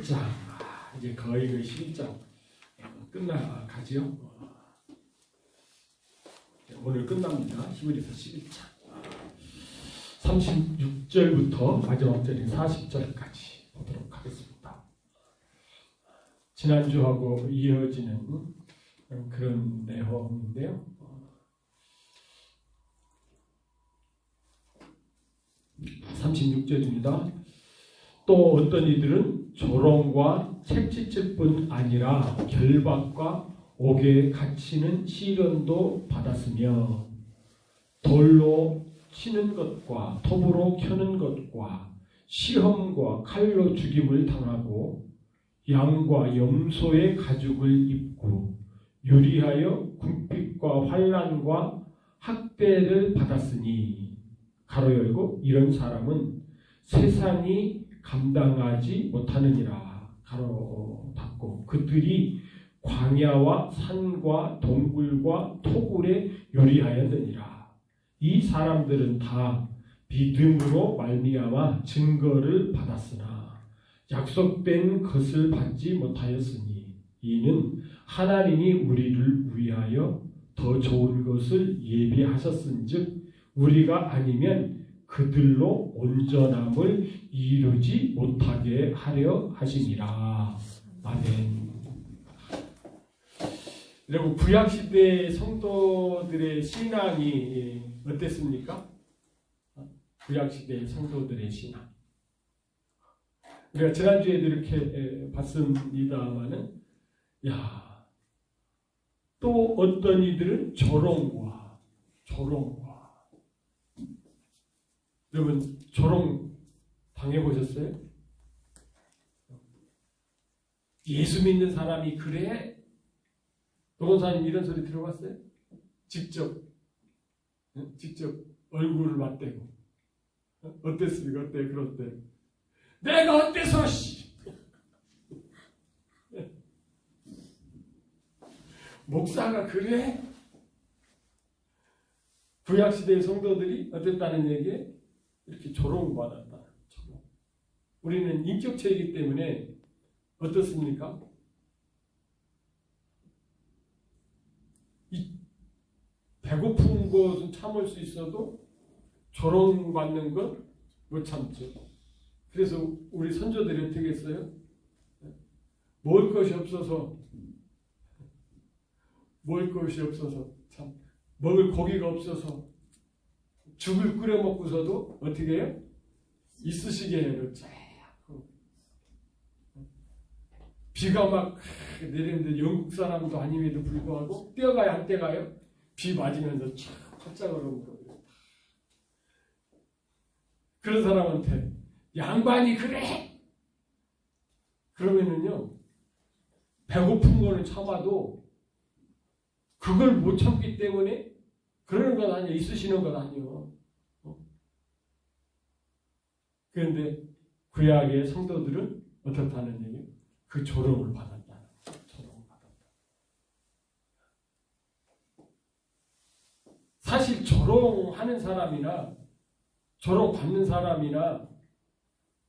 11장. 이제 거의 그 11장 끝나가지요. 오늘 끝납니다. 히브리서 11장. 36절부터 마지막 절인 40절까지 보도록 하겠습니다. 지난주하고 이어지는 그런 내용인데요. 36절입니다. 또 어떤 이들은 조롱과 채찍질 뿐 아니라 결박과 옥에 갇히는 시련도 받았으며 돌로 치는 것과 톱으로 켜는 것과 시험과 칼로 죽임을 당하고 양과 염소의 가죽을 입고 유리하여 궁핍과 환난과 학대를 받았으니 가로 열고 이런 사람은 세상이 감당하지 못하느니라 가로 닫고 그들이 광야와 산과 동굴과 토굴에 요리하였느니라. 이 사람들은 다 믿음으로 말미암아 증거를 받았으나 약속된 것을 받지 못하였으니 이는 하나님이 우리를 위하여 더 좋은 것을 예비하셨은즉 우리가 아니면 그들로 온전함을 이루지 못하게 하려 하심이라. 아멘. 여러분, 구약시대 성도들의 신앙이 어땠습니까? 구약시대 성도들의 신앙. 우리가 지난주에도 이렇게 봤습니다마는, 또 어떤 이들은 조롱과. 여러분, 조롱 당해보셨어요? 예수 믿는 사람이 그래? 노원사님 이런 소리 들어봤어요? 직접 얼굴을 맞대고 어땠습니까? 어때? 그럴 때 내가 어때서 목사가 그래? 구약시대의 성도들이 어땠다는 얘기에 이렇게 조롱받았다. 우리는 인격체이기 때문에 어떻습니까? 배고픈 것은 참을 수 있어도 조롱받는 건 못 참죠. 그래서 우리 선조들이 어떻게 했어요? 먹을 것이 없어서 참 먹을 고기가 없어서 죽을 끓여 먹고서도 어떻게 해요? 이쑤시개 해요. 비가 막 내리는데 영국 사람도 아님에도 불구하고 뛰어가야 한 때가요. 비 맞으면서 촥 fat짝으로 그런 사람한테 양반이 그래? 그러면은요 배고픈 거는 참아도 그걸 못 참기 때문에 그러는 것 아니에요. 있으시는 것 아니에요. 그런데 구약의 성도들은 어떻다는 얘기예요? 그 조롱을 받았다. 사실 조롱하는 사람이나 조롱받는 사람이나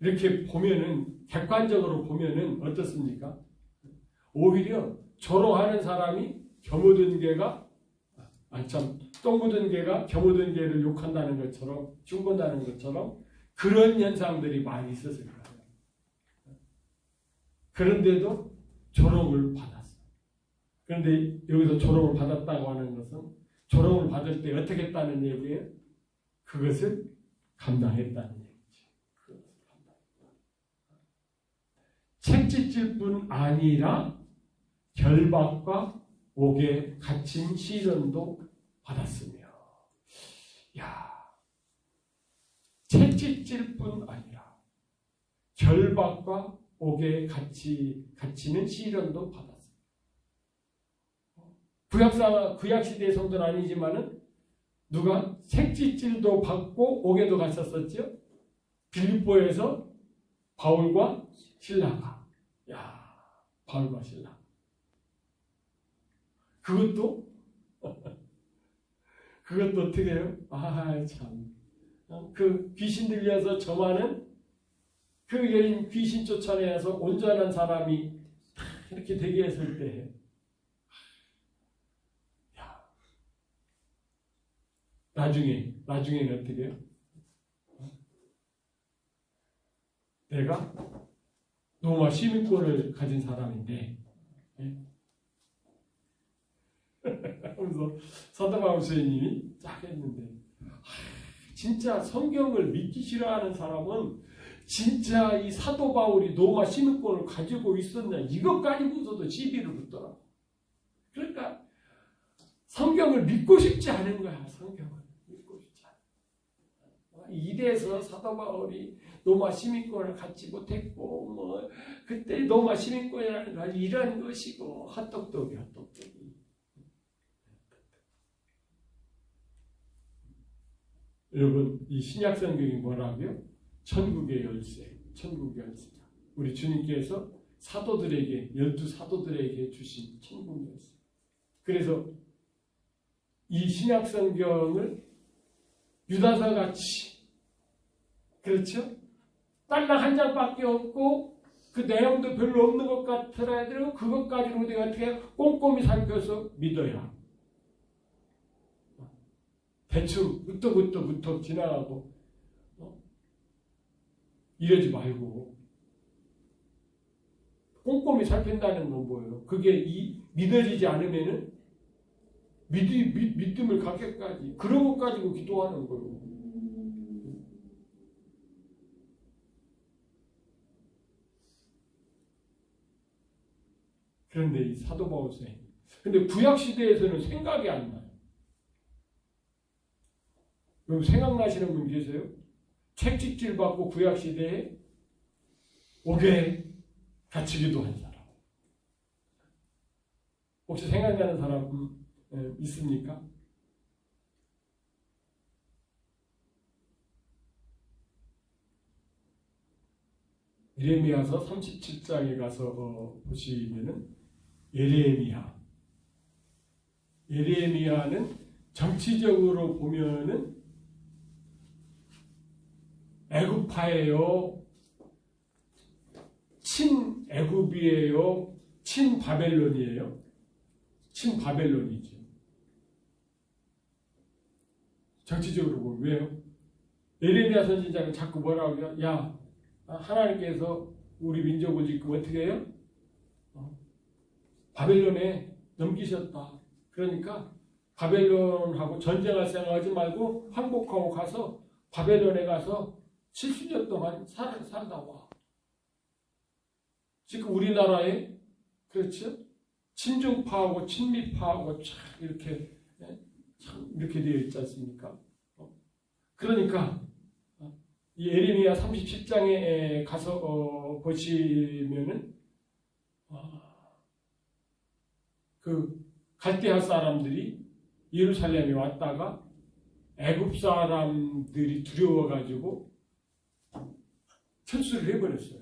이렇게 보면은 객관적으로 보면은 어떻습니까? 오히려 조롱하는 사람이 똥 묻은 개가 겨묻은 개를 욕한다는 것처럼 흉본다는 것처럼 그런 현상들이 많이 있었을 거예요. 그런데도 조롱을 받았어요. 그런데 여기서 조롱을 받았다고 하는 것은 조롱을 받을 때 어떻게 했다는 얘기예요? 그것을 감당했다는 얘기죠. 채찍질 뿐 아니라 결박과 옥에 갇힌 시련도 받았으며, 채찍질 뿐 아니라 결박과 옥에 갇히는 시련도 받았습니다. 구약시대의 성도는 아니지만은 누가 채찍질도 받고 옥에도 갇혔었죠? 빌립보에서 바울과 실라가. 바울과 실라. 그것도 어떻게 해요? 참. 그 귀신 들려서 점하는 그 여인 귀신 쫓아내서 온전한 사람이 이렇게 되게 했을 때, 야, 나중에는 어떻게 해요? 내가 로마 시민권을 가진 사람인데, 하면서 사도 바울 선생님이 쫙 했는데, 진짜 성경을 믿기 싫어하는 사람은 진짜 이 사도 바울이 로마 시민권을 가지고 있었냐, 이것 가지고서도 시비를 붙더라고. 그러니까 성경을 믿고 싶지 않은 거야. 성경을 믿고 싶지 않아. 이래서 사도 바울이 로마 시민권을 갖지 못했고, 뭐 그때 로마 시민권이라는 건 이런 것이고, 헛똑똑이. 여러분, 이 신약 성경이 뭐라고요? 천국의 열쇠. 우리 주님께서 사도들에게, 12사도들에게 주신 천국 열쇠. 그래서 이 신약 성경을 유다서 같이, 그렇죠? 딸랑 한 장밖에 없고 그 내용도 별로 없는 것 같더라도 그것까지는 우리가 어떻게 꼼꼼히 살펴서 믿어야. 대충 으떡으떡 지나가고 이러지 말고 꼼꼼히 살핀다는 건 뭐예요? 그게 믿어지지 않으면은 믿음을 갖게까지 그런 것 가지고 기도하는 거예요. 그런데 이 사도 바울 선생님, 근데 구약 시대에서는 생각이 안 나요. 여러분 생각나시는 분 계세요? 책찍질 받고 구약 시대에 옥에 갇히기도 한 사람. 혹시 생각나는 사람 있습니까? 예레미야서 37장에 가서 보시면은 예레미야는 정치적으로 보면은 애굽파예요, 친애굽이에요, 친바벨론이에요. 친바벨론이죠. 정치적으로 보면 왜요? 예레미야 선지자는 자꾸 뭐라고 해요? 야, 하나님께서 우리 민족을 지금 어떻게 해요? 바벨론에 넘기셨다. 그러니까 바벨론하고 전쟁할 생각하지 말고 항복하고 가서 바벨론에 가서 70년 동안 살다 와. 지금 우리나라에 그렇죠? 친중파하고 친미파하고 참 이렇게 되어 있지 않습니까? 그러니까 이 예레미야 37장에 가서 보시면은 그 갈대아 사람들이 예루살렘에 왔다가 애굽 사람들이 두려워가지고 철수를 해버렸어요.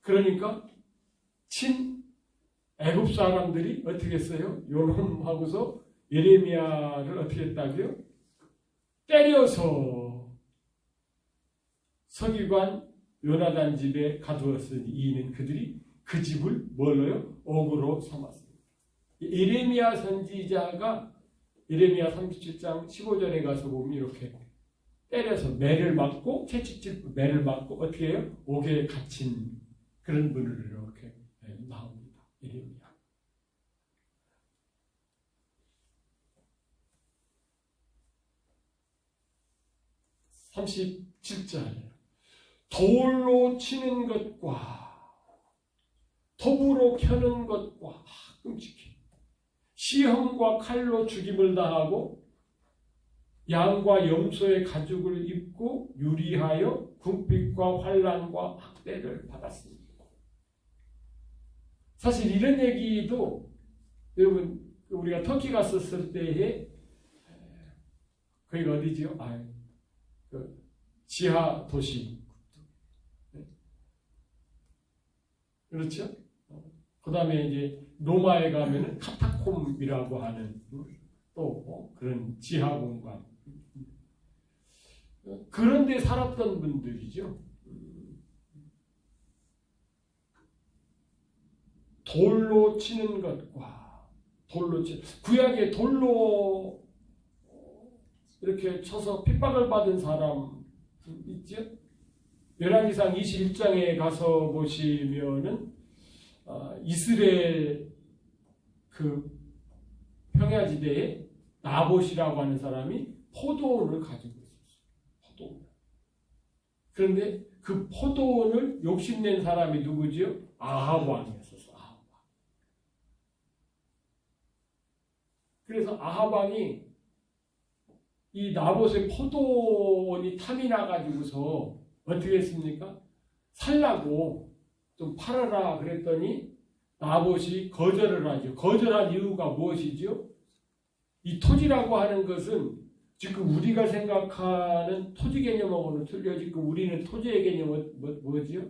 그러니까 애굽 사람들이 어떻게 했어요? 요놈하고서 예레미야를 어떻게 했다고요? 때려서 서기관 요나단 집에 가두었으니 이는 그들이 그 집을 뭘로요? 옥으로 삼았습니다. 예레미야 선지자가 예레미야 37장 15절에 가서 보면 이렇게 때려서 매를 맞고 채찍질 매를 맞고 어떻게 해요? 옥에 갇힌 그런 분을 이렇게 나옵니다. 예레미야. (37절) 돌로 치는 것과 톱으로 켜는 것과 끔찍해. 시험과 칼로 죽임을 당하고 양과 염소의 가죽을 입고 유리하여 궁핍과 환난과 학대를 받았습니다. 사실 이런 얘기도 여러분 우리가 터키 갔었을 때에 거기가 어디지요? 그 지하 도시. 그렇죠? 그 다음에 이제 로마에 가면은 카타콤이라고 하는 또 그런 지하 공간. 그런 데 살았던 분들이죠. 돌로 치는 것과 구약에 돌로 이렇게 쳐서 핍박을 받은 사람 있죠? 열왕기상 21장에 가서 보시면은 이스라엘 그 평야지대에 나봇이라고 하는 사람이 포도원을 가지고 있었어요. 포도원. 그런데 그 포도원을 욕심낸 사람이 누구지요? 아합 왕이었었어. 아합 왕. 그래서 아합 왕이 이 나봇의 포도원이 탐이 나가지고서 어떻게 했습니까? 살라고 좀 팔아라 그랬더니 나봇이 거절을 하죠. 거절한 이유가 무엇이죠? 이 토지라고 하는 것은 지금 우리가 생각하는 토지 개념하고는 틀려. 지금 우리는 토지의 개념은 뭐지요?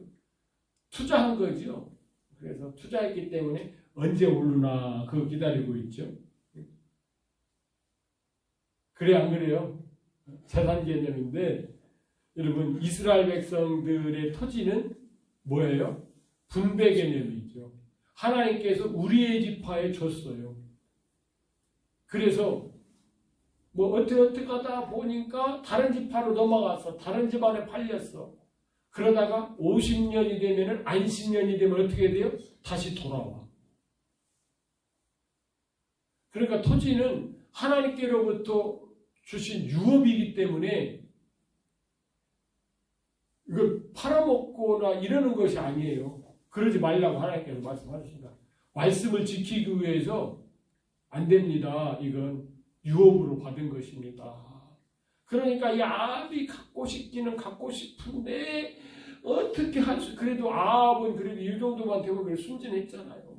투자한 거죠. 그래서 투자했기 때문에 언제 오르나 그거 기다리고 있죠. 그래 안 그래요? 재산 개념인데 여러분 이스라엘 백성들의 토지는 뭐예요? 분배 개념이죠. 하나님께서 우리의 지파에 줬어요. 그래서 뭐 어떻게 하다 보니까 다른 지파로 넘어가서 다른 집안에 팔렸어. 그러다가 50년이 되면은 안식년이 되면 어떻게 돼요? 다시 돌아와. 그러니까 토지는 하나님께로부터 주신 유업이기 때문에 이걸 팔아먹거나 이러는 것이 아니에요. 그러지 말라고 하나님께서 말씀하셨습니다. 말씀을 지키기 위해서 안 됩니다. 이건 유업으로 받은 것입니다. 그러니까 이 아합이 갖고 싶기는 갖고 싶은데 어떻게 할 수? 그래도 아합은 그래도 이 정도만 되면 그래 순진했잖아요.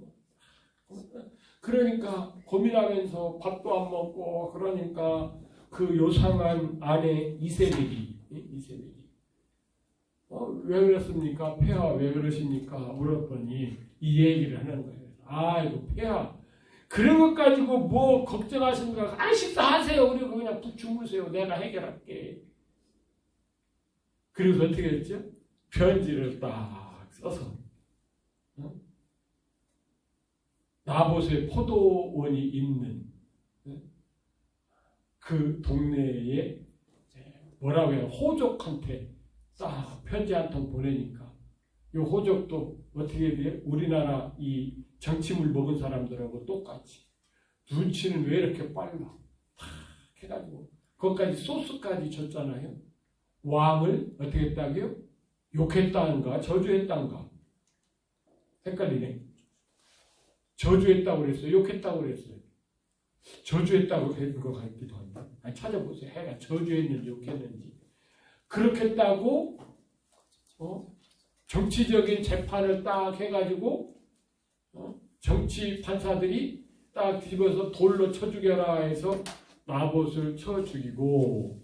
그러니까 고민하면서 밥도 안 먹고 그러니까 그 요상한 아내 이세벨이 왜 그랬습니까? 폐하 왜 그러십니까? 물었더니 이 얘기를 하는 거예요. 아이고 폐하 그런 것 가지고 뭐 걱정하십니까? 아니 식사하세요. 우리 그냥 푹 주무세요. 내가 해결할게. 그리고 어떻게 했죠? 편지를 딱 써서 나봇의 포도원이 있는 그 동네에 뭐라고 해요? 호족한테 딱 편지 한 통 보내니까 이 호족도 어떻게 돼요? 우리나라 이 정치물 먹은 사람들하고 똑같이 눈치는 왜 이렇게 빨라? 탁 해가지고 그것까지 소스까지 줬잖아요. 왕을 어떻게 했다고요? 욕했다는가? 저주했다는가? 헷갈리네. 저주했다고 그랬어요? 욕했다고 그랬어요? 저주했다고 한 것 같기도 한다. 아니, 찾아보세요. 해가 저주했는지 욕했는지. 그렇게 했다고 정치적인 재판을 딱 해가지고 정치 판사들이 딱 뒤집어서 돌로 쳐 죽여라 해서 나봇을 쳐 죽이고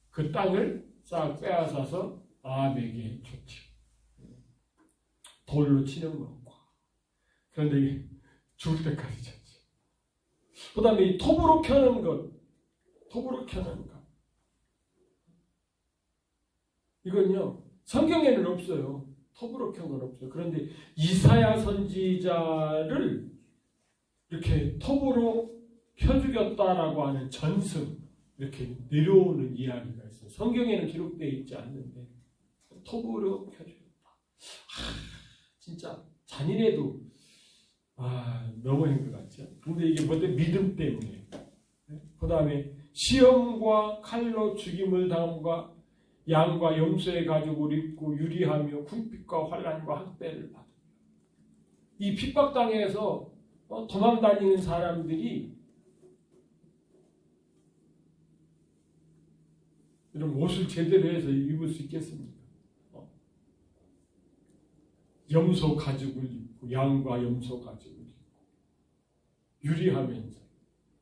그 땅을 싹 빼앗아서 아합에게 줬죠. 돌로 치는 것과. 그런데 죽을 때까지 쳤지. 그 다음에 이 톱으로 켜는 것. 이건요, 성경에는 없어요. 톱으로 켠 건 없어요. 그런데 이사야 선지자를 이렇게 톱으로 켜 죽였다라고 하는 전승, 이렇게 내려오는 이야기가 있어요. 성경에는 기록되어 있지 않는데, 톱으로 켜 죽였다. 진짜 잔인해도, 너무한 것 같죠? 근데 이게 뭔데? 믿음 때문에. 그 다음에 시험과 칼로 죽임을 당함과 양과 염소의 가죽을 입고 유리하며 궁핍과 환난과 학대를 받습니다. 이 핍박당해서 도망다니는 사람들이 이런 옷을 제대로 해서 입을 수 있겠습니까? 염소 가죽을 입고 양과 염소 가죽을 입고 유리하면서.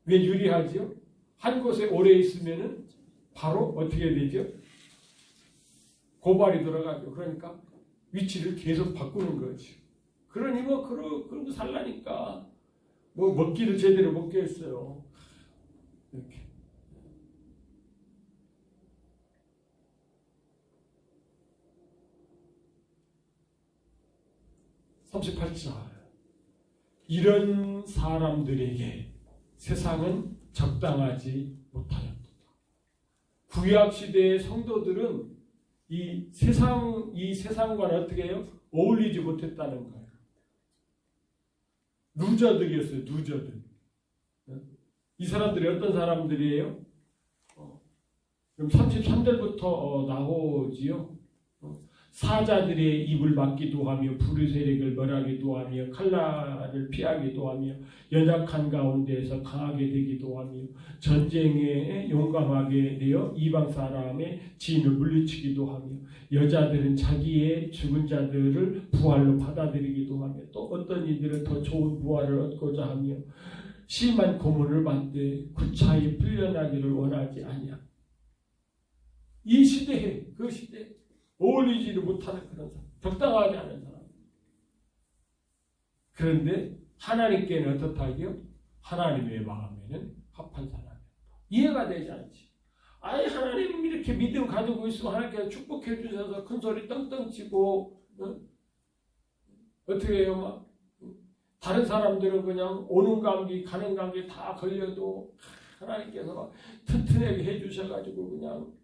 왜 유리하죠? 한 곳에 오래 있으면은 바로 어떻게 되죠? 고발이 들어가죠. 그러니까 위치를 계속 바꾸는 거죠. 그러니 그런 거 살라니까 먹기를 제대로 먹겠어요. 이렇게. (38절) 이런 사람들에게 세상은 적당하지 못하였다. 구약 시대의 성도들은 이 세상과는 어떻게 해요? 어울리지 못했다는 거예요. 루저들이었어요. 루저들. 이 사람들이 어떤 사람들이에요? 그럼 33절부터 나오지요. 사자들의 입을 막기도 하며 불의 세력을 멸하기도 하며 칼날을 피하기도 하며 연약한 가운데에서 강하게 되기도 하며 전쟁에 용감하게 되어 이방 사람의 진을 물리치기도 하며 여자들은 자기의 죽은 자들을 부활로 받아들이기도 하며 또 어떤 이들은 더 좋은 부활을 얻고자 하며 심한 고문을 받되 구차히 풀려나기를 원하지 아니하며 이 시대에 그 시대에 어울리지를 못하는 그런 사람, 적당하지 않은 사람. 그런데 하나님께는 어떻다고요? 하나님의 마음에는 합한 사람이다. 이해가 되지 않지. 아니 하나님 이렇게 믿음 가지고 있으면 하나님께서 축복해 주셔서 큰 소리 떵떵 치고 어떻게 해요? 막 다른 사람들은 그냥 오는 감기 가는 감기 다 걸려도 하나님께서 튼튼하게 해주셔가지고 그냥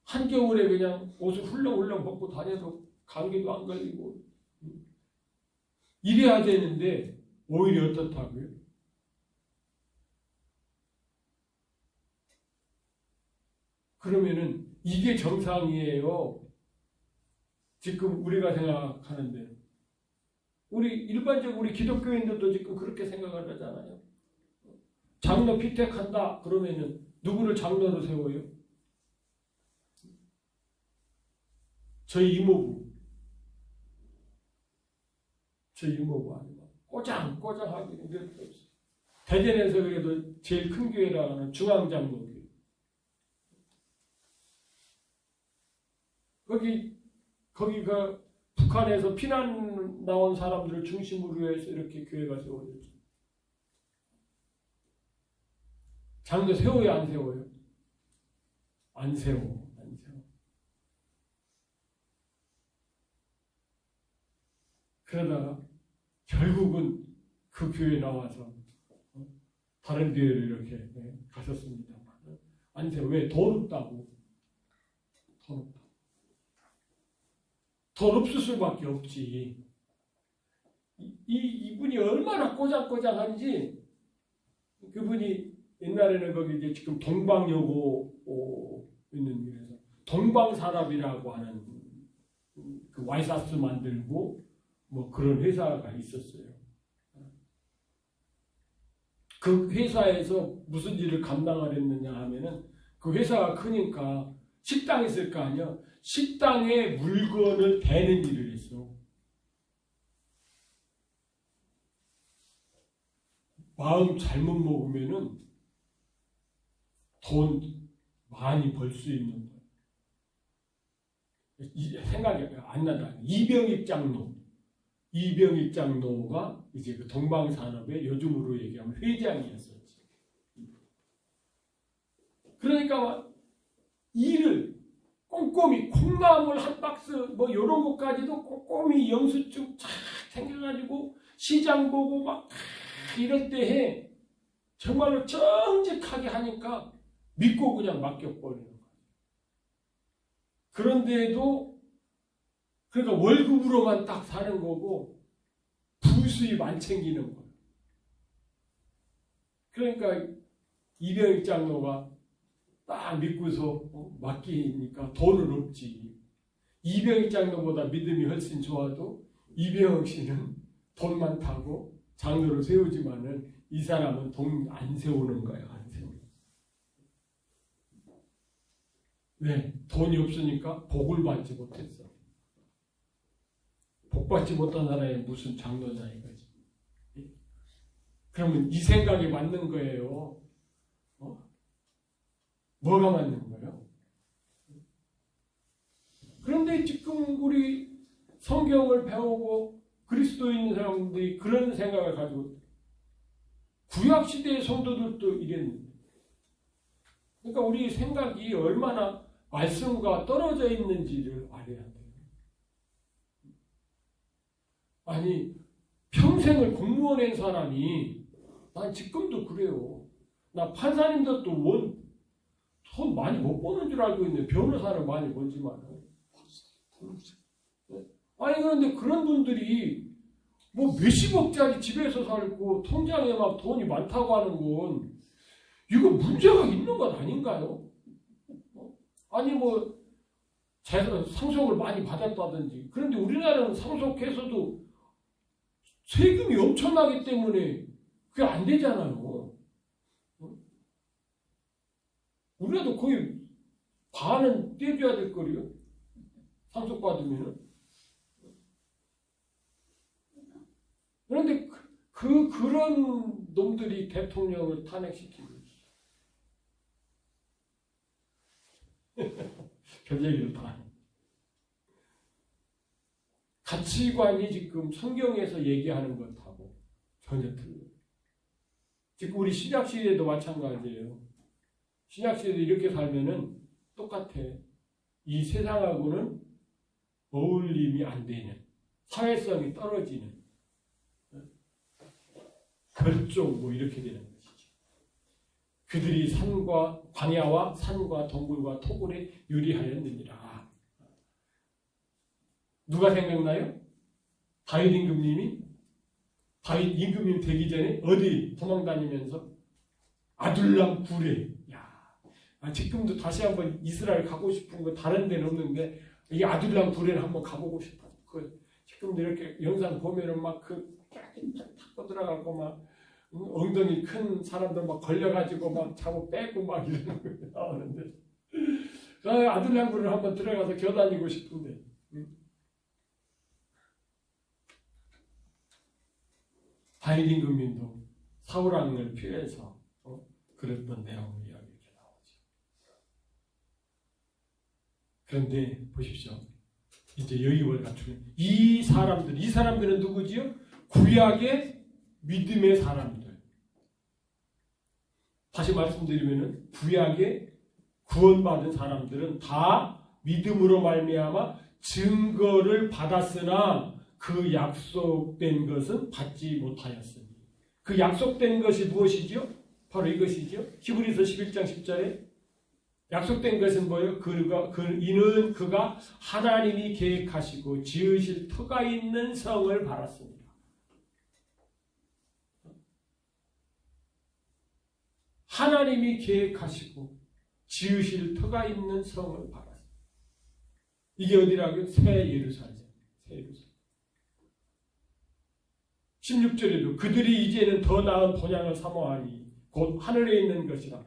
한겨울에 그냥 옷을 훌렁훌렁 벗고 다녀도 감기도 안 걸리고 이래야 되는데 오히려 어떻다고요? 그러면은 이게 정상이에요. 지금 우리가 생각하는데 일반적으로 우리 기독교인들도 지금 그렇게 생각을 하잖아요. 장로 피택한다 그러면은 누구를 장로로 세워요? 저희 이모부 아니면 꼬장하기는 이렇게 없어요. 대전에서 그래도 제일 큰 교회라 하는 중앙장로교회. 거기가 북한에서 피난 나온 사람들을 중심으로 해서 이렇게 교회가 세워졌죠. 장로 세워요, 안 세워요? 안 세워. 그러다가 결국은 그 교회에 나와서 다른 교회를 이렇게 가셨습니다. 안 세워. 왜? 돈 없다고. 돈 없을 수밖에 없지. 이분이 얼마나 꼬장꼬장한지 그분이 옛날에는 거기 이제 지금 동방여고 있는 길에서 동방산업이라고 하는 그 와이사스 만들고 뭐 그런 회사가 있었어요. 그 회사에서 무슨 일을 감당을 했느냐 하면은 그 회사가 크니까 식당이 있을 거 아니야. 식당에 물건을 대는 일을 했어. 마음 잘못 먹으면은 돈 많이 벌 수 있는 거야. 생각이 안 나다. 이병익 장로가 이제 그 동방산업의 요즘으로 얘기하면 회장이었었지. 그러니까 일을 꼼꼼히 콩나물 한 박스 뭐 이런 것까지도 꼼꼼히 영수증 쫙 챙겨가지고 시장 보고 막 이럴 때 해. 정말로 정직하게 하니까 믿고 그냥 맡겨버리는 거야. 그런데도 그러니까 월급으로만 딱 사는 거고 부수입 안 챙기는 거야. 그러니까 이병익 장로가 딱 믿고서 맡기니까 돈은 없지. 이병익 장로보다 믿음이 훨씬 좋아도 이병익 씨는 돈 많다고 장로를 세우지만은 이 사람은 돈 안 세우는 거야. 안 세우는. 왜? 돈이 없으니까 복을 받지 못했어. 복 받지 못한 사람이 무슨 장로냐 이거지. 그러면 이 생각이 맞는 거예요. 뭐가 맞는 거예요? 그런데 지금 우리 성경을 배우고 그리스도인 사람들이 그런 생각을 가지고 구약시대의 성도들도 이랬는데 그러니까 우리 생각이 얼마나 말씀과 떨어져 있는지를 알아야 돼요. 아니 평생을 공무원 한 사람이 난 지금도 그래요. 나 판사님들도 돈 많이 못 버는 줄 알고 있는데 변호사는 많이 벌지만. 아니 그런데 그런 분들이 뭐 몇십억짜리 집에서 살고 통장에 막 돈이 많다고 하는 건 이거 문제가 있는 것 아닌가요? 아니 뭐 제가 상속을 많이 받았다든지. 그런데 우리나라는 상속해서도 세금이 엄청나기 때문에 그게 안 되잖아요. 우리나라도 거의 반은 떼줘야 될 거리요. 상속받으면은. 그런데 그런 놈들이 대통령을 탄핵시키고 별 얘기를 다 하네. 가치관이 지금 성경에서 얘기하는 것하고 전혀 틀려요. 지금 우리 신약시대도 마찬가지예요. 신약시대도 이렇게 살면은 똑같아. 이 세상하고는 어울림이 안 되는, 사회성이 떨어지는, 별종 뭐 이렇게 되는 것이죠. 그들이 광야와 산과 동굴과 토굴에 유리하였느니라. 누가 생각나요? 다윗 임금님이 다윗 임금님 되기 전에 어디 도망다니면서 아둘람 굴에, 지금도 다시 한번 이스라엘 가고 싶은 거 다른 데는 없는데 이 아둘람 굴에는 한번 가보고 싶어. 지금도 이렇게 영상 보면은 막 타고 들어가고 막 엉덩이 큰 사람들 막 걸려가지고 막 잡아 빼고 막 이러는 거 나오는데 그 아둘람 굴을 한번 들어가서 겨다니고 싶은데. 다윗 임금님도 사울 왕을 피해서 그랬던 내용을 이렇게 나오죠. 그런데 보십시오. 이제 여의월 갖추는 이 사람들은 누구지요? 구약의 믿음의 사람들. 다시 말씀드리면은 구약의 구원받은 사람들은 다 믿음으로 말미암아 증거를 받았으나 그 약속된 것은 받지 못하였으니. 그 약속된 것이 무엇이죠? 바로 이것이죠. 히브리서 11장 10절에 약속된 것은 뭐예요? 이는 그가 하나님이 계획하시고 지으실 터가 있는 성을 바랐습니다. 하나님이 계획하시고 지으실 터가 있는 성을 바랐습니다. 이게 어디라고요? 새 예루살렘. 16절에도 그들이 이제는 더 나은 본향을 사모하니 곧 하늘에 있는 것이라.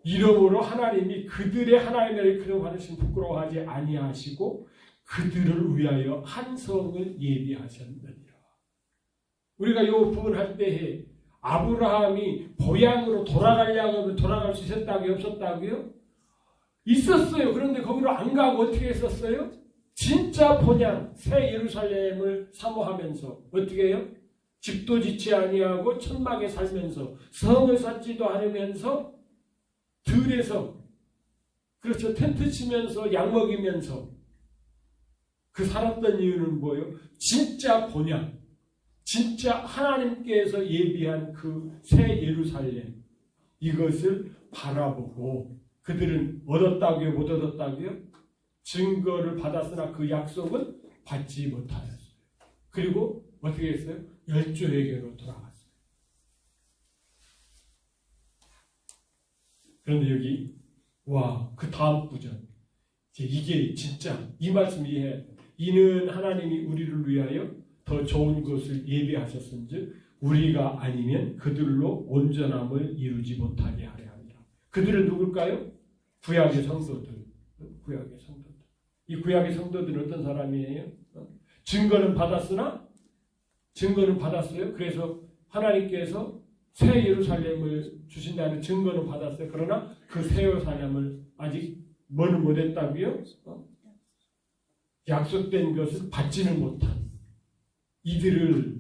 이러므로 하나님이 그들의 하나님을 그동안은 부끄러워하지 아니하시고 그들을 위하여 한 성을 예비하셨느니라. 우리가 이 부분 할 때에 아브라함이 고향으로 돌아가려고 하면 돌아갈 수 있었다고요? 없었다고요? 있었어요. 그런데 거기로 안 가고 어떻게 했었어요? 진짜 본향 새 예루살렘을 사모하면서 어떻게 해요? 집도 짓지 아니하고 천막에 살면서 성을 쌓지도 않으면서 들에서 그렇죠. 텐트 치면서 약 먹이면서 그 살았던 이유는 뭐예요? 진짜 본향, 진짜 하나님께서 예비한 그 새 예루살렘 이것을 바라보고 그들은 얻었다고요? 못 얻었다고요? 증거를 받았으나 그 약속은 받지 못하였어요. 그리고 어떻게 했어요? 열조에게로 돌아갔어요. 그런데 여기 그 다음 구절 이게 진짜 이 말씀 이해해야 돼요. 이는 하나님이 우리를 위하여 더 좋은 것을 예비하셨은즉 우리가 아니면 그들로 온전함을 이루지 못하게 하려 합니다. 그들은 누굴까요? 구약의 성도들. 이 구약의 성도들은 어떤 사람이에요? 증거는 받았어요. 그래서 하나님께서 새 예루살렘을 주신다는 증거는 받았어요. 그러나 그 새 예루살렘을 아직 뭐는 못했다고요? 약속된 것을 받지는 못한 이들을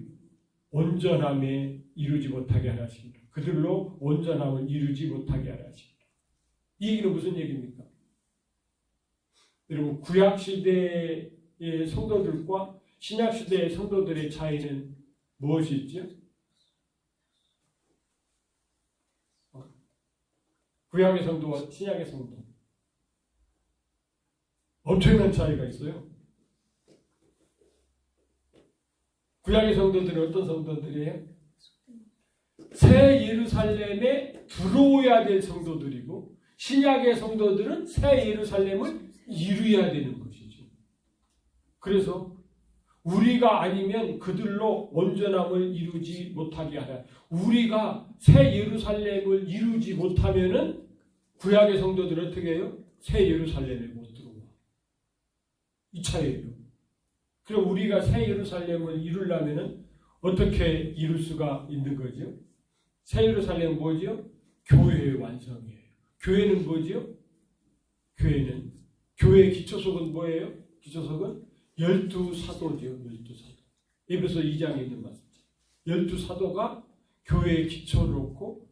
온전함에 이루지 못하게 하라 하십니다. 그들로 온전함을 이루지 못하게 하라 하십니다. 이 얘기는 무슨 얘기입니까? 여러분 구약시대의 성도들과 신약시대의 성도들의 차이는 무엇이 있죠? 구약의 성도와 신약의 성도. 엄청난 차이가 있어요. 구약의 성도들은 어떤 성도들이에요? 새 예루살렘에 들어오야 될 성도들이고, 신약의 성도들은 새 예루살렘을 이루어야 되는 것이죠. 그래서 우리가 아니면 그들로 온전함을 이루지 못하게 하라. 우리가 새 예루살렘을 이루지 못하면은 구약의 성도들은 어떻게 해요? 새 예루살렘에 못 들어와. 이 차이예요. 그럼 우리가 새 예루살렘을 이루려면은 어떻게 이룰 수가 있는 거죠? 새 예루살렘은 뭐죠? 교회의 완성이에요. 교회는 뭐죠? 교회는 교회의 기초석은 뭐예요? 기초석은 12사도죠. 12사도. 에베소 2장에 있는 말씀이죠. 12사도가 교회의 기초를 놓고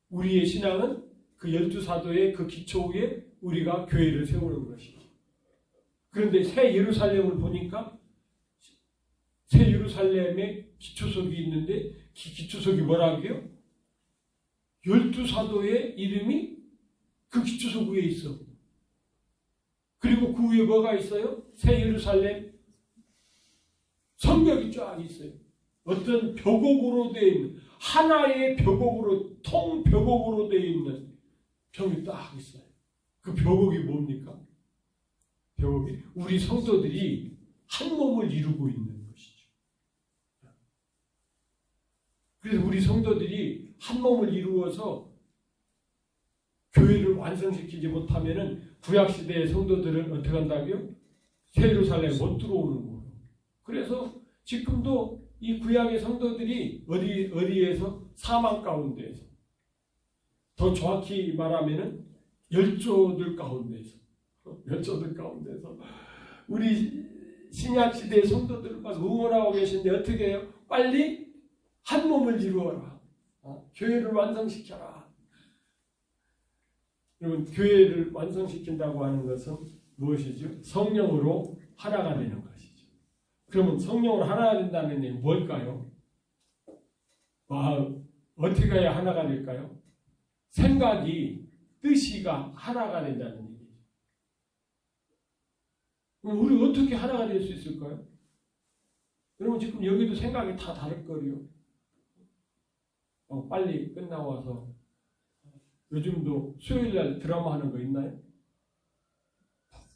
우리의 신앙은 그 12사도의 그 기초 위에 우리가 교회를 세우는 것이죠. 그런데 새 예루살렘을 보니까 새 예루살렘에 기초석이 있는데 기초석이 뭐라고요? 12사도의 이름이 그 기초석 위에 있어. 그리고 그 위에 뭐가 있어요? 새 예루살렘 성벽이 쫙 있어요. 어떤 벽옥으로 되어 있는, 하나의 벽옥으로, 통벽옥으로 되어 있는 벽이 딱 있어요. 그 벽옥이 뭡니까? 벽옥이 우리 성도들이 한 몸을 이루고 있는 것이죠. 그래서 우리 성도들이 한 몸을 이루어서 교회를 완성시키지 못하면은 구약시대의 성도들은 어떻게 한다고요? 새 예루살렘에 못 들어오는 거예요. 그래서 지금도 이 구약의 성도들이 어디에서? 사망 가운데에서. 더 정확히 말하면은 열조들 가운데에서. 열조들 가운데서 우리 신약시대의 성도들을 막 응원하고 계신데 어떻게 해요? 빨리 한 몸을 이루어라. 교회를 완성시켜라. 여러분, 교회를 완성시킨다고 하는 것은 무엇이죠? 성령으로 하나가 되는 것이죠. 그러면 성령으로 하나가 된다는 얘기는 뭘까요? 어떻게 해야 하나가 될까요? 생각이, 뜻이가 하나가 된다는 얘기죠. 그럼 우리 어떻게 하나가 될 수 있을까요? 여러분, 지금 여기도 생각이 다 다를 거예요. 빨리 끝나고 와서 요즘도 수요일날 드라마 하는 거 있나요?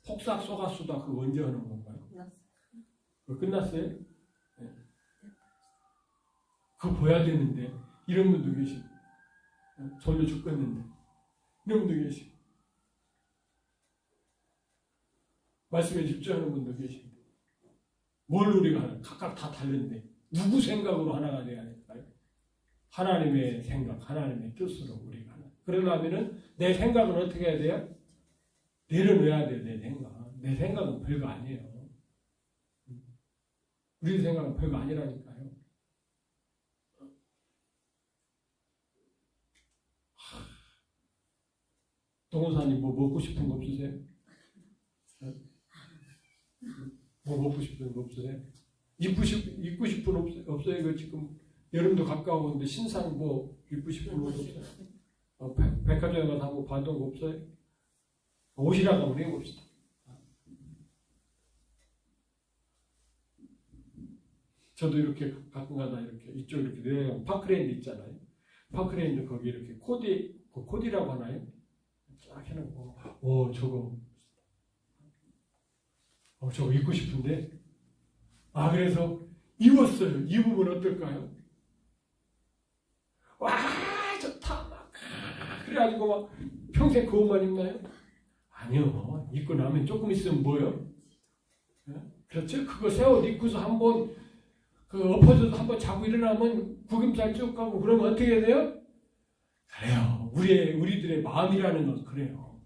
폭삭 소가수다 그거 언제 하는 건가요? 그거 끝났어요? 네. 그거 봐야 되는데 이런 분도 계시고 졸려 죽겠는데 이런 분도 계시고 말씀에 집중하는 분도 계시고 뭘 우리가 하는 각각 다 다른데 누구 생각으로 하나가 돼야 될까요? 하나님의 생각, 하나님의 뜻으로 우리가 하나. 그러려면은 내 생각은 어떻게 해야 돼요? 내려놓아야 돼요. 내 생각. 내 생각은 별거 아니에요. 우리 생각은 별거 아니라니까요. 동호사님 뭐 먹고 싶은 거 없으세요? 뭐 먹고 싶은 거 없으세요? 입고 싶은 없어요? 이거 지금 여름도 가까운데 신상 뭐 입고 싶은 거 없어요? 백화점에 가서 한번 봐둔 거 없어요? 옷이라고 한번 해봅시다. 저도 이렇게 가끔가다 이렇게 이쪽 이렇게 내려가면 파크랜드 있잖아요. 파크랜드 거기 이렇게 코디라고 하나요? 쫙 해놓고 저거 입고 싶은데 그래서 입었어요. 입으면 어떨까요? 와 좋다 막 그래가지고 막 평생 그것만 입나요? 아니요. 입고 나면 조금 있으면 뭐요? 그렇죠? 그거 새 옷 입고서 한번 엎어져서 한번 자고 일어나면 구김살 쭉 가고 그러면 어떻게 돼요? 그래요. 우리들의 마음이라는 건 그래요.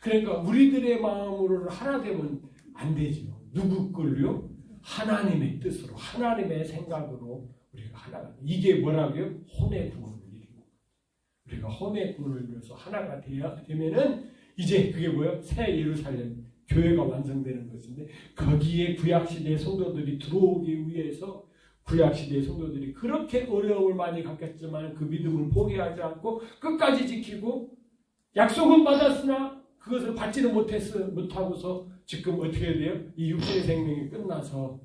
그러니까 우리들의 마음으로 하나 되면 안 되죠. 누구 걸요? 하나님의 뜻으로, 하나님의 생각으로 우리가 하나가. 이게 뭐라고요? 혼의 구원을 이루고. 우리가 혼의 구원을 이루어서 하나가 되면은 이제 그게 뭐예요? 새 예루살렘 교회가 완성되는 것인데 거기에 구약시대 성도들이 들어오기 위해서 구약시대의 성도들이 그렇게 어려움을 많이 겪었지만 그 믿음을 포기하지 않고 끝까지 지키고 약속은 받았으나 그것을 받지는 못하고서 지금 어떻게 돼요? 이 육신의 생명이 끝나서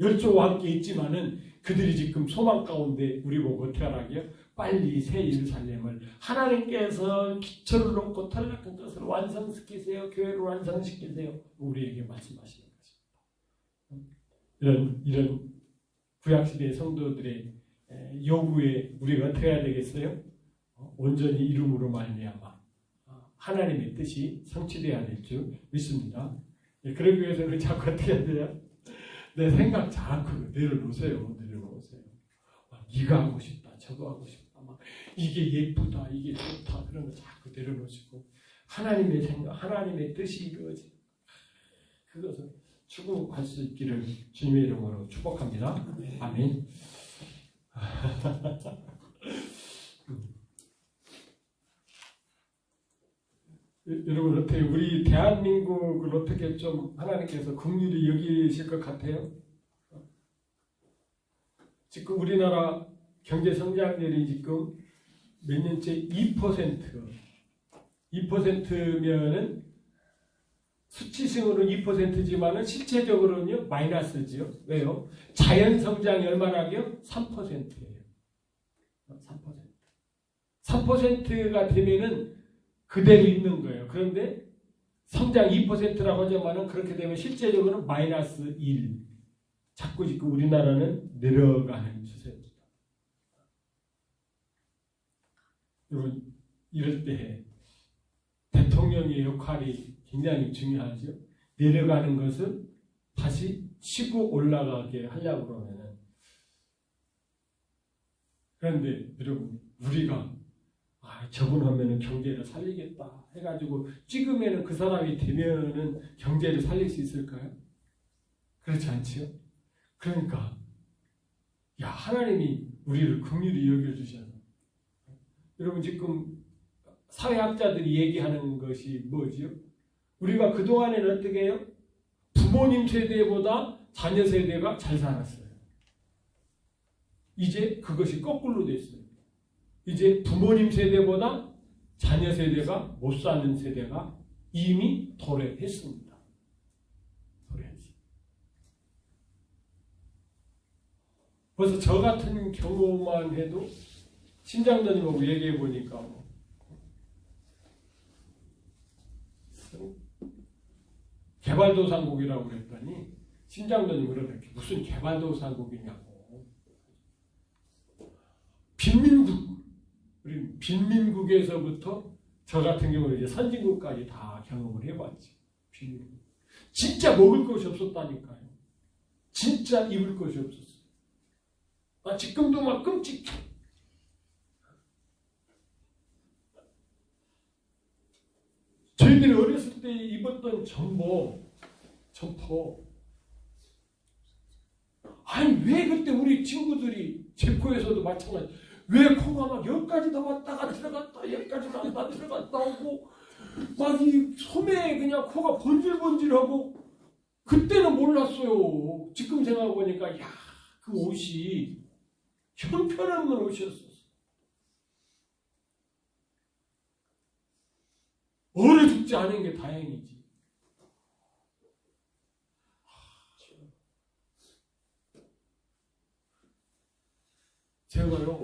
열조와 함께 있지만은 그들이 지금 소망 가운데 우리 보고 어떻게 하라고요? 빨리 새 예루살렘을 하나님께서 기초를 놓고 탈락한 것을 완성시키세요. 교회를 완성시키세요. 우리에게 말씀하시는 것입니다. 이런 구약시대의 성도들의 요구에 우리가 어떻게 해야 되겠어요? 온전히 이름으로 말미암아 하나님의 뜻이 성취되어야 될 줄 믿습니다. 그러기 위해서는 자꾸 어떻게 해야 돼요? 내 생각 자꾸 내려놓으세요. 네가 하고 싶다, 저거 하고 싶다, 막 이게 예쁘다, 이게 좋다 그런 거 자꾸 내려놓으시고 하나님의 생각, 하나님의 뜻이 이루어지 그것을 추구할 수 있기를 주님의 이름으로 축복합니다. 아멘. 여러분 어떻게 우리 대한민국을 어떻게 좀 하나님께서 긍휼히 여기실 것 같아요? 지금 우리나라 경제 성장률이 지금 몇 년째 2%면은 수치승으로는 2%지만은 실체적으로는요 마이너스지요. 왜요? 자연 성장이 얼마나요? 3%예요. 3%가 되면은 그대로 있는 거예요. 그런데 성장 2%라고 하지만은 그렇게 되면 실제적으로는 마이너스 1. 자꾸 지금 우리나라는 내려가는 추세입니다. 여러분 이럴 때 대통령의 역할이 굉장히 중요하죠. 내려가는 것을 다시 치고 올라가게 하려고 그러면은 그런데 여러분 우리가 저분 하면은 경제를 살리겠다 해가지고 찍으면은 그 사람이 되면은 경제를 살릴 수 있을까요? 그렇지 않지요? 그러니까 하나님이 우리를 긍휼히 여겨주셔서 여러분 지금 사회학자들이 얘기하는 것이 뭐지요? 우리가 그동안에는 어떻게 해요? 부모님 세대보다 자녀 세대가 잘 살았어요. 이제 그것이 거꾸로 됐어요. 이제 부모님 세대보다 자녀 세대가 못 사는 세대가 이미 도래했습니다. 그래서 저 같은 경우만 해도 신장로님하고 얘기해 보니까 개발도상국이라고 그랬더니 신장로님 그러더니 무슨 개발도상국이냐고. 우리 빈민국에서부터 저 같은 경우는 이제 선진국까지 다 경험을 해봤지. 빈민국. 진짜 먹을 것이 없었다니까요. 진짜 입을 것이 없었어요. 지금도 막 끔찍해. 저희들이 어렸을 때 입었던 점퍼. 아니 왜 그때 우리 친구들이 제코에서도 마찬가지. 왜 코가 막 여기까지 다 왔다가 들어갔다 여기까지 나왔다 들어갔다 오고 막 이 소매에 그냥 코가 번질번질하고 그때는 몰랐어요. 지금 생각해보니까 그 옷이 형편없는 옷이었어. 얼어 죽지 않은 게 다행이지. 제가요,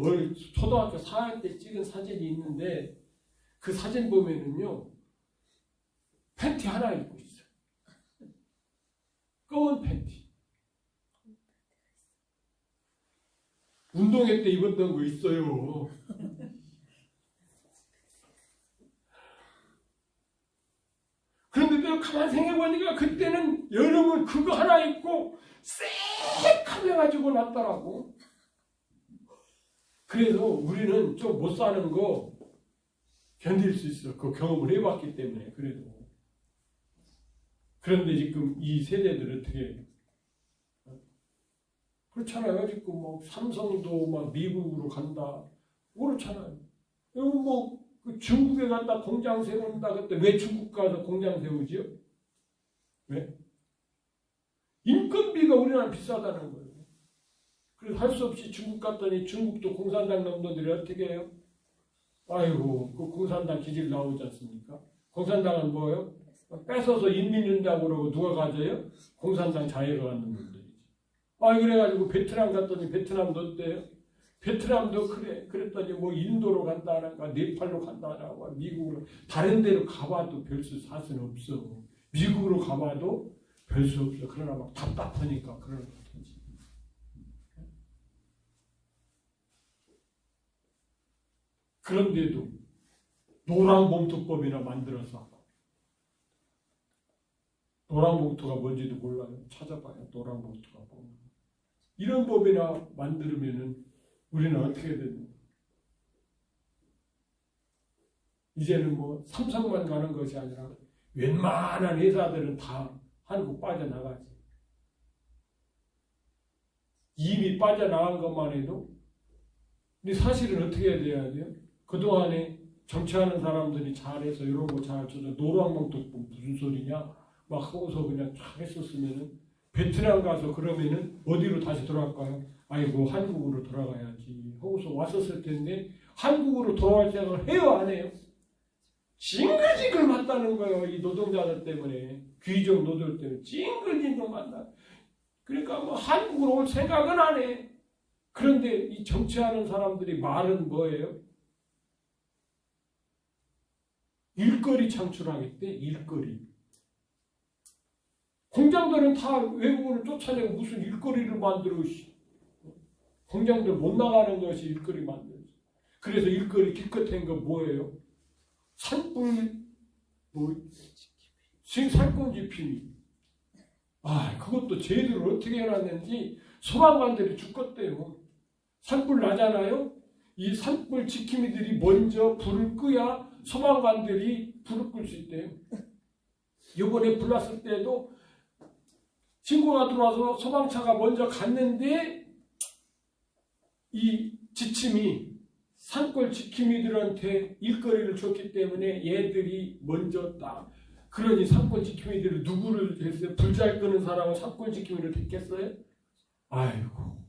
초등학교 4학년 때 찍은 사진이 있는데 그 사진 보면은요, 팬티 하나 입고 있어요. 검은 팬티. 운동회 때 입었던 거 있어요. 그런데 내가 가만히 생각해보니까 그때는 여름은 그거 하나 입고 쎄하게가지고 났더라고. 그래서 우리는 좀 못 사는 거 견딜 수 있어. 그 경험을 해봤기 때문에. 그래도. 그런데 지금 이 세대들 어떻게 그렇잖아요. 지금 뭐 삼성도 막 미국으로 간다. 그렇잖아요. 뭐 중국에 간다 공장 세운다. 그때 왜 중국 가서 공장 세우지요? 왜? 인건비가 우리나라 비싸다는 거예요. 그래서 할 수 없이 중국 갔더니 중국도 공산당 놈들이 어떻게 해요? 아이고, 그 공산당 기질 나오지 않습니까? 공산당은 뭐예요? 뺏어서 인민 준다고 그러고 누가 가져요? 공산당 자해가 갖는 놈들이지. 그래가지고 베트남 갔더니 베트남도 어때요? 베트남도 그랬더니 뭐 인도로 간다는가, 네팔로 간다는가, 미국으로, 다른 데로 가봐도 별수 사수는 없어. 미국으로 가봐도 별수 없어. 그러나 막 답답하니까 그러는 거지. 그런데도 노랑봉투법이나 만들어서, 노랑봉투가 뭔지도 몰라요. 찾아봐요. 노랑봉투가 뭐. 이런 법이나 만들면은 우리는 어떻게 되냐. 이제는 뭐 삼성만 가는 것이 아니라 웬만한 회사들은 다 한국 빠져나가지. 이미 빠져나간 것만 해도. 근데 사실은 어떻게 해야 돼요? 그동안에 정치하는 사람들이 잘해서 이런 거 잘 쳐서 노랑봉투법 무슨 소리냐 막 하고서 그냥 잘 했었으면은 베트남 가서 그러면은 어디로 다시 돌아갈까요? 아이고 한국으로 돌아가야지 하고서 왔었을 텐데 한국으로 돌아갈 생각을 해요 안 해요? 징글징글 맞다는 거예요. 이 노동자들 때문에, 귀족 노동자 때문에 징글징글 맞다. 그러니까 뭐 한국으로 올 생각은 안 해. 그런데 이 정치하는 사람들이 말은 뭐예요? 일거리 창출하겠대. 일거리. 공장들은 다 외국으로 쫓아내고 무슨 일거리를 만들어. 공장들 못 나가는 것이 일거리 만들지. 그래서 일거리 기껏한 거 뭐예요? 산불, 산공지킴이. 그것도 제대로 어떻게 해놨는지 소방관들이 죽겠대요. 산불 나잖아요? 이 산불 지킴이들이 먼저 불을 끄야 소방관들이 불을 끌 수 있대요. 이번에 불 났을 때도 신고가 들어와서 소방차가 먼저 갔는데 이 지침이 산불 지킴이들한테 일거리를 줬기 때문에 얘들이 먼저 딱. 그러니 산불 지킴이들이 누구를 했어요? 불 잘 끄는 사람은 산불 지킴이를 됐겠어요? 아이고.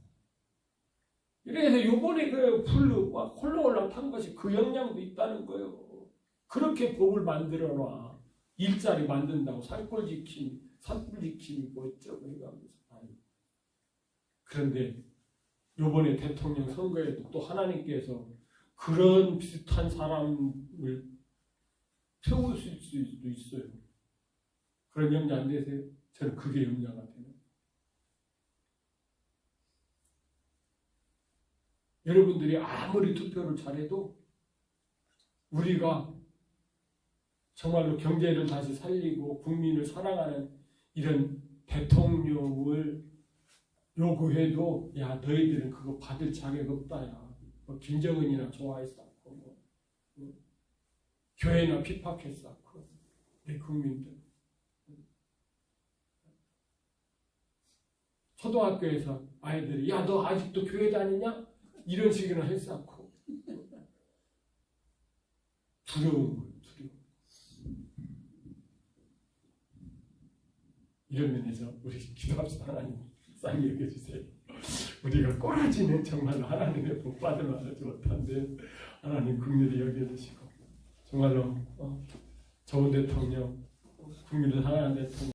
그래서 요번에 그 불로 막 홀랑홀랑 탄 것이 그 영향도 있다는 거예요. 그렇게 법을 만들어 놔. 일자리 만든다고 산불 지킴이 뭐 어쩌고 해가면서. 그런데 요번에 대통령 선거에도 또 하나님께서 그런 비슷한 사람을 세우실 수도 있어요. 그런 염려 안 되세요? 저는 그게 염려가 돼요. 여러분들이 아무리 투표를 잘해도 우리가 정말로 경제를 다시 살리고 국민을 사랑하는 이런 대통령을 요구해도 야 너희들은 그거 받을 자격 없다. 야. 뭐 김정은이나 좋아했었고 교회나 핍박했었고 내 국민들. 초등학교에서 아이들이 야 너 아직도 교회 다니냐? 이런 식으로 했었고 두려운 거예요. 두려움. 이런 면에서 우리 기도합시다. 하나님 쌍히 여겨주세요. 우리가 꼬라지는 정말로 하나님의 복 받을 만하지 못한데 하나님 긍휼히 여겨주시고 정말로 좋은 대통령, 국민을 사랑하는 대통령